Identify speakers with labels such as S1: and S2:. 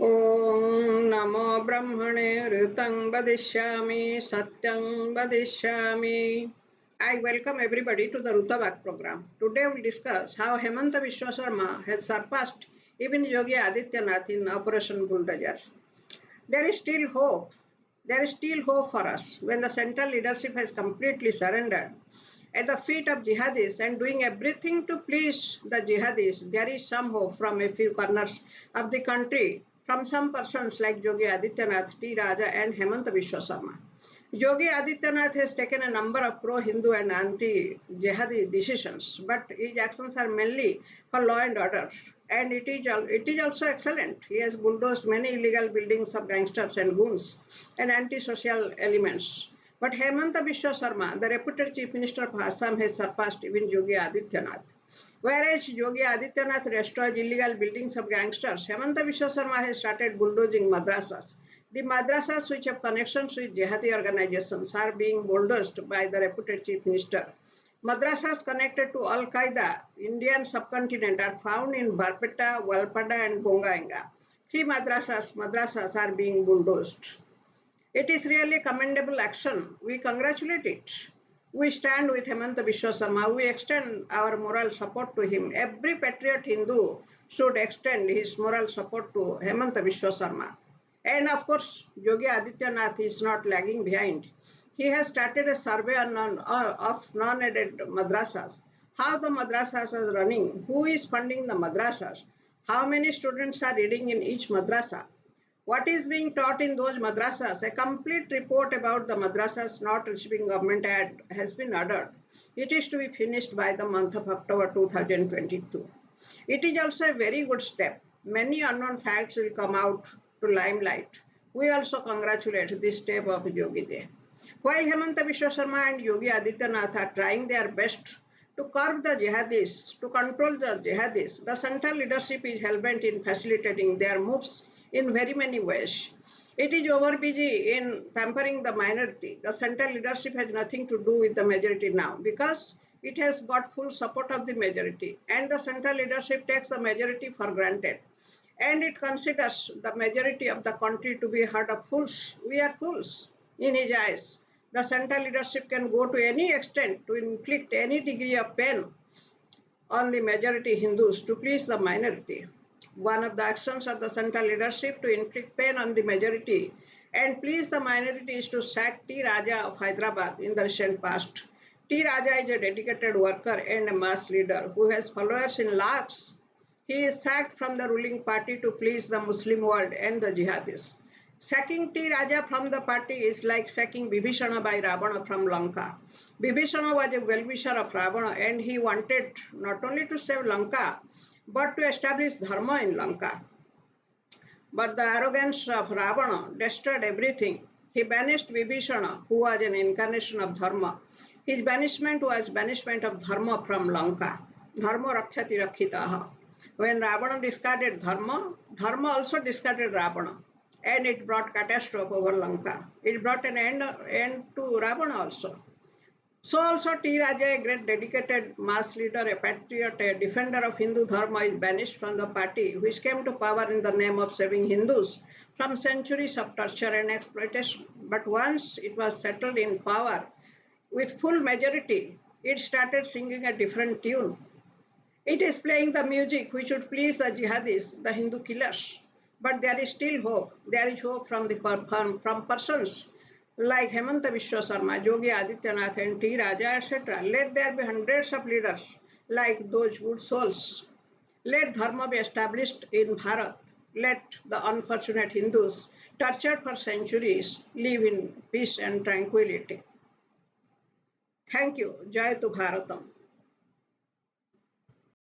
S1: Om Namo Brahmane Ritang Vadishyami Satyang Vadishyami. I welcome everybody to the Rutabak program. Today we will discuss how Hemanta Viswasarma has surpassed even Yogi Adityanath in Operation Bulldozer. There is still hope. There is still hope for us when the central leadership has completely surrendered at the feet of jihadis and doing everything to please the jihadis. There is some hope from a few corners of the country, from some persons like Yogi Adityanath, T. Raja, and Hemanta Viswasarma. Yogi Adityanath has taken a number of pro-Hindu and anti-jihadi decisions, but his actions are mainly for law and order. And it is also excellent. He has bulldozed many illegal buildings of gangsters and goons and anti-social elements. But Hemanta Viswasarma, the reputed Chief Minister of Assam, has surpassed even Yogi Adityanath. Whereas Yogi Adityanath destroyed illegal buildings of gangsters, Hemanta Viswasarma has started bulldozing madrasas. The madrasas which have connections with jihadi organizations are being bulldozed by the reputed Chief Minister. Madrasas connected to Al-Qaeda, Indian subcontinent, are found in Barpeta, Walpada and Bongainga. Three madrasas are being bulldozed. It is really commendable action. We congratulate it. We stand with Hemanta Viswasarma. We extend our moral support to him. Every patriot Hindu should extend his moral support to Hemanta Viswasarma. And of course, Yogi Adityanath is not lagging behind. He has started a survey of non-aided madrasas. How the madrasas are running, who is funding the madrasas, how many students are reading in each madrasa, what is being taught in those madrasas. A complete report about the madrasas not receiving government aid has been ordered. It is to be finished by the month of October 2022. It is also a very good step. Many unknown facts will come out to limelight. We also congratulate this step of Yogi Ji. While Hemanta Viswasarma and Yogi Adityanath are trying their best to curb the jihadis, to control the jihadis, the central leadership is hell-bent in facilitating their moves in very many ways. It is overbusy in pampering the minority. The central leadership has nothing to do with the majority now because it has got full support of the majority, and the central leadership takes the majority for granted. And it considers the majority of the country to be a herd of fools. We are fools in his eyes. The central leadership can go to any extent to inflict any degree of pain on the majority Hindus to please the minority. One of the actions of the central leadership to inflict pain on the majority and please the minority is to sack T. Raja of Hyderabad in the recent past. T. Raja is a dedicated worker and a mass leader who has followers in lakhs. He is sacked from the ruling party to please the Muslim world and the jihadis. Sacking T. Raja from the party is like sacking Vibhishana by Ravana from Lanka. Vibhishana was a well-wisher of Ravana and he wanted not only to save Lanka but to establish Dharma in Lanka. But the arrogance of Ravana destroyed everything. He banished Vibhishana, who was an incarnation of Dharma. His banishment was banishment of Dharma from Lanka. Dharma rakhyati rakhitaha. When Ravana discarded Dharma, Dharma also discarded Ravana. And it brought catastrophe over Lanka. It brought an end to Ravana also. So also T. Raja, a great dedicated mass leader, a patriot, a defender of Hindu Dharma, is banished from the party which came to power in the name of saving Hindus from centuries of torture and exploitation. But once it was settled in power with full majority, it started singing a different tune. It is playing the music which would please the jihadis, the Hindu killers. But there is still hope. There is hope from persons like Hemanta Viswasarma, Yogi Adityanath and T. Raja, etc. Let there be hundreds of leaders like those good souls. Let Dharma be established in Bharat. Let the unfortunate Hindus, tortured for centuries, live in peace and tranquility. Thank you. Jai to Bharatam.